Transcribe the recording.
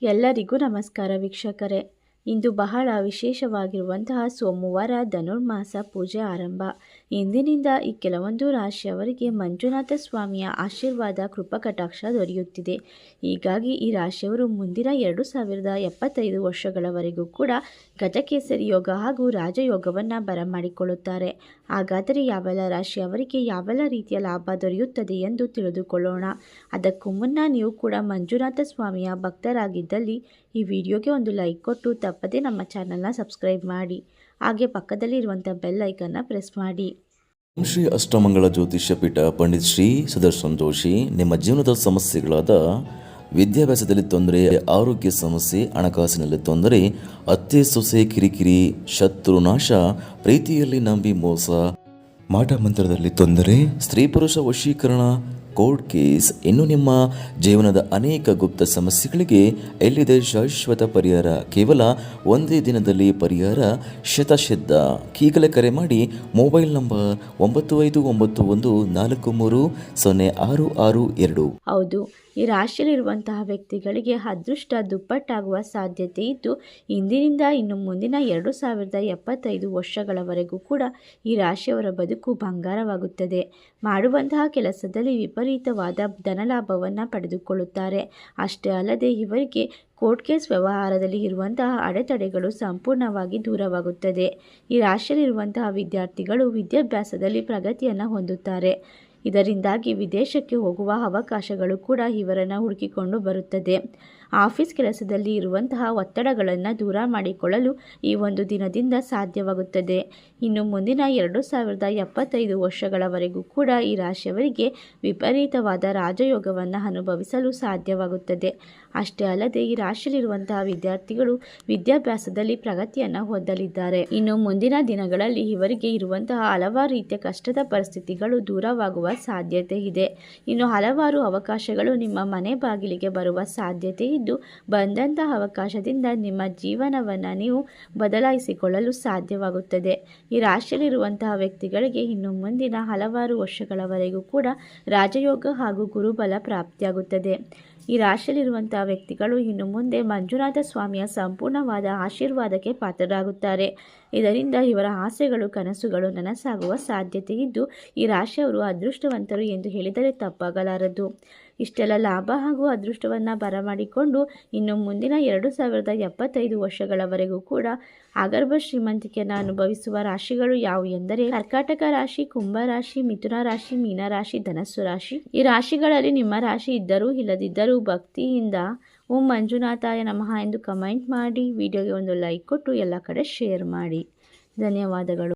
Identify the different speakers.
Speaker 1: ಎಲ್ಲರಿಗೂ ನಮಸ್ಕಾರ ವೀಕ್ಷಕರೇ. ಇಂದು ಬಹಳ ವಿಶೇಷವಾಗಿರುವಂತಹ ಸೋಮವಾರ ಧನುರ್ಮಾಸ ಪೂಜೆ ಆರಂಭ. ಇಂದಿನಿಂದ ಈ ಕೆಲವೊಂದು ರಾಶಿಯವರಿಗೆ ಮಂಜುನಾಥ ಸ್ವಾಮಿಯ ಆಶೀರ್ವಾದ ಕೃಪಕಟಾಕ್ಷ ದೊರೆಯುತ್ತಿದೆ. ಹೀಗಾಗಿ ಈ ರಾಶಿಯವರು ಮುಂದಿನ 2075 ವರ್ಷಗಳವರೆಗೂ ಕೂಡ ಗಜಕೇಸರಿ ಯೋಗ ಹಾಗೂ ರಾಜಯೋಗವನ್ನು ಬರಮಾಡಿಕೊಳ್ಳುತ್ತಾರೆ. ಹಾಗಾದರೆ ಯಾವೆಲ್ಲ ರಾಶಿಯವರಿಗೆ ಯಾವೆಲ್ಲ ರೀತಿಯ ಲಾಭ ದೊರೆಯುತ್ತದೆ ಎಂದು ತಿಳಿದುಕೊಳ್ಳೋಣ. ಅದಕ್ಕೂ ಮುನ್ನ ನೀವು ಕೂಡ ಮಂಜುನಾಥ ಸ್ವಾಮಿಯ ಭಕ್ತರಾಗಿದ್ದಲ್ಲಿ ಈ ವಿಡಿಯೋಗೆ ಒಂದು ಲೈಕ್ ಕೊಟ್ಟು ತಪ್ಪದೆ ನಮ್ಮ ಚಾನಲ್ನ ಸಬ್ಸ್ಕ್ರೈಬ್ ಮಾಡಿ. ಹಾಗೆ ಪಕ್ಕದಲ್ಲಿ ಇರುವಂಥ ಬೆಲ್ ಐಕನ್ನ ಪ್ರೆಸ್ ಮಾಡಿ.
Speaker 2: ಶ್ರೀ ಅಷ್ಟಮಂಗಳ ಜ್ಯೋತಿಷ್ಯ ಪೀಠ ಪಂಡಿತ್ ಶ್ರೀ ಸುದರ್ಶನ್ ಜೋಶಿ ನಿಮ್ಮ ಜೀವನದ ಸಮಸ್ಯೆಗಳಾದ ವಿದ್ಯಾಭ್ಯಾಸದಲ್ಲಿ ತೊಂದರೆ, ಆರೋಗ್ಯ ಸಮಸ್ಯೆ, ಹಣಕಾಸಿನಲ್ಲಿ ತೊಂದರೆ, ಅತ್ತೆ ಸೊಸೆ ಕಿರಿಕಿರಿ, ಶತ್ರುನಾಶ, ಪ್ರೀತಿಯಲ್ಲಿ ನಂಬಿ ಮೋಸ, ಮಾಟ ಮಂತ್ರದಲ್ಲಿ ತೊಂದರೆ, ಸ್ತ್ರೀ ಪುರುಷ ವಶೀಕರಣ, ಕೋರ್ಟ್ ಕೇಸ್, ಇನ್ನು ನಿಮ್ಮ ಜೀವನದ ಅನೇಕ ಗುಪ್ತ ಸಮಸ್ಯೆಗಳಿಗೆ ಎಲ್ಲಿದೆ ಶಾಶ್ವತ ಪರಿಹಾರ. ಕೇವಲ ಒಂದೇ ದಿನದಲ್ಲಿ ಪರಿಹಾರ ಶತಸಿದ್ಧ. ಈಗಲೇ ಕರೆ ಮಾಡಿ. Mobile number 9591430662.
Speaker 1: ಹೌದು, ಈ ರಾಶಿಯಲ್ಲಿರುವಂತಹ ವ್ಯಕ್ತಿಗಳಿಗೆ ಅದೃಷ್ಟ ದುಪ್ಪಟ್ಟಾಗುವ ಸಾಧ್ಯತೆ ಇದ್ದು, ಇಂದಿನಿಂದ ಇನ್ನು ಮುಂದಿನ 2075 ವರ್ಷಗಳವರೆಗೂ ಕೂಡ ಈ ರಾಶಿಯವರ ಬದುಕು ಬಂಗಾರವಾಗುತ್ತದೆ. ಮಾಡುವಂತಹ ಕೆಲಸದಲ್ಲಿ ವಿಪರೀತವಾದ ಧನಲಾಭವನ್ನು ಪಡೆದುಕೊಳ್ಳುತ್ತಾರೆ. ಅಷ್ಟೇ ಅಲ್ಲದೆ ಇವರಿಗೆ ಕೋರ್ಟ್ ಕೇಸ್ ವ್ಯವಹಾರದಲ್ಲಿ ಇರುವಂತಹ ಅಡೆತಡೆಗಳು ಸಂಪೂರ್ಣವಾಗಿ ದೂರವಾಗುತ್ತದೆ. ಈ ರಾಶಿಯಲ್ಲಿರುವಂತಹ ವಿದ್ಯಾರ್ಥಿಗಳು ವಿದ್ಯಾಭ್ಯಾಸದಲ್ಲಿ ಪ್ರಗತಿಯನ್ನು ಹೊಂದುತ್ತಾರೆ. ಇದರಿಂದಾಗಿ ವಿದೇಶಕ್ಕೆ ಹೋಗುವ ಅವಕಾಶಗಳು ಕೂಡ ಇವರನ್ನು ಹುಡುಕಿಕೊಂಡು ಬರುತ್ತದೆ. ಆಫೀಸ್ ಕೆಲಸದಲ್ಲಿ ಇರುವಂತಹ ಒತ್ತಡಗಳನ್ನು ದೂರ ಮಾಡಿಕೊಳ್ಳಲು ಈ ಒಂದು ದಿನದಿಂದ ಸಾಧ್ಯವಾಗುತ್ತದೆ. ಇನ್ನು ಮುಂದಿನ 2075 ವರ್ಷಗಳವರೆಗೂ ಕೂಡ ಈ ರಾಶಿಯವರಿಗೆ ವಿಪರೀತವಾದ ರಾಜಯೋಗವನ್ನು ಅನುಭವಿಸಲು ಸಾಧ್ಯವಾಗುತ್ತದೆ. ಅಷ್ಟೇ ಅಲ್ಲದೆ ಈ ರಾಶಿಯಲ್ಲಿರುವಂತಹ ವಿದ್ಯಾರ್ಥಿಗಳು ವಿದ್ಯಾಭ್ಯಾಸದಲ್ಲಿ ಪ್ರಗತಿಯನ್ನು ಹೊಂದಲಿದ್ದಾರೆ. ಇನ್ನು ಮುಂದಿನ ದಿನಗಳಲ್ಲಿ ಇವರಿಗೆ ಇರುವಂತಹ ಹಲವಾರು ರೀತಿಯ ಕಷ್ಟದ ಪರಿಸ್ಥಿತಿಗಳು ದೂರವಾಗುವ ಸಾಧ್ಯತೆ ಇದೆ. ಇನ್ನು ಹಲವಾರು ಅವಕಾಶಗಳು ನಿಮ್ಮ ಮನೆ ಬಾಗಿಲಿಗೆ ಬರುವ ಸಾಧ್ಯತೆ ಇದ್ದು, ಬಂದಂತಹ ಅವಕಾಶದಿಂದ ನಿಮ್ಮ ಜೀವನವನ್ನು ನೀವು ಬದಲಾಯಿಸಿಕೊಳ್ಳಲು ಸಾಧ್ಯವಾಗುತ್ತದೆ. ಈ ರಾಶಿಯಲ್ಲಿರುವಂತಹ ವ್ಯಕ್ತಿಗಳಿಗೆ ಇನ್ನು ಮುಂದಿನ ಹಲವಾರು ವರ್ಷಗಳವರೆಗೂ ಕೂಡ ರಾಜಯೋಗ ಹಾಗೂ ಗುರುಬಲ ಪ್ರಾಪ್ತಿಯಾಗುತ್ತದೆ. ಈ ರಾಶಿಯಲ್ಲಿರುವಂತಹ ವ್ಯಕ್ತಿಗಳು ಇನ್ನು ಮುಂದೆ ಮಂಜುನಾಥ ಸ್ವಾಮಿಯ ಸಂಪೂರ್ಣವಾದ ಆಶೀರ್ವಾದಕ್ಕೆ ಪಾತ್ರರಾಗುತ್ತಾರೆ. ಇದರಿಂದ ಇವರ ಆಸೆಗಳು, ಕನಸುಗಳು ನನಸಾಗುವ ಸಾಧ್ಯತೆ ಇದ್ದು, ಈ ರಾಶಿಯವರು ಅದೃಷ್ಟವಂತರು ಎಂದು ಹೇಳಿದರೆ ತಪ್ಪಾಗಲಾರದು. ಇಷ್ಟೆಲ್ಲ ಲಾಭ ಹಾಗೂ ಅದೃಷ್ಟವನ್ನು ಬರಮಾಡಿಕೊಂಡು ಇನ್ನು ಮುಂದಿನ 2075 ವರ್ಷಗಳವರೆಗೂ ಕೂಡ ಆಗರ್ಭ ಶ್ರೀಮಂತಿಕೆಯನ್ನು ಅನುಭವಿಸುವ ರಾಶಿಗಳು ಯಾವುವು ಎಂದರೆ ಕರ್ಕಾಟಕ ರಾಶಿ, ಕುಂಭ ರಾಶಿ, ಮಿಥುನ ರಾಶಿ, ಮೀನ ರಾಶಿ, ಧನಸ್ಸು ರಾಶಿ. ಈ ರಾಶಿಗಳಲ್ಲಿ ನಿಮ್ಮ ರಾಶಿ ಇದ್ದರೂ ಇಲ್ಲದಿದ್ದರೂ ಭಕ್ತಿಯಿಂದ ಓಂ ಮಂಜುನಾಥಾಯ ನಮಃ ಎಂದು ಕಮೆಂಟ್ ಮಾಡಿ. ವಿಡಿಯೋಗೆ ಒಂದು ಲೈಕ್ ಕೊಟ್ಟು ಎಲ್ಲ ಕಡೆ ಶೇರ್ ಮಾಡಿ. ಧನ್ಯವಾದಗಳು.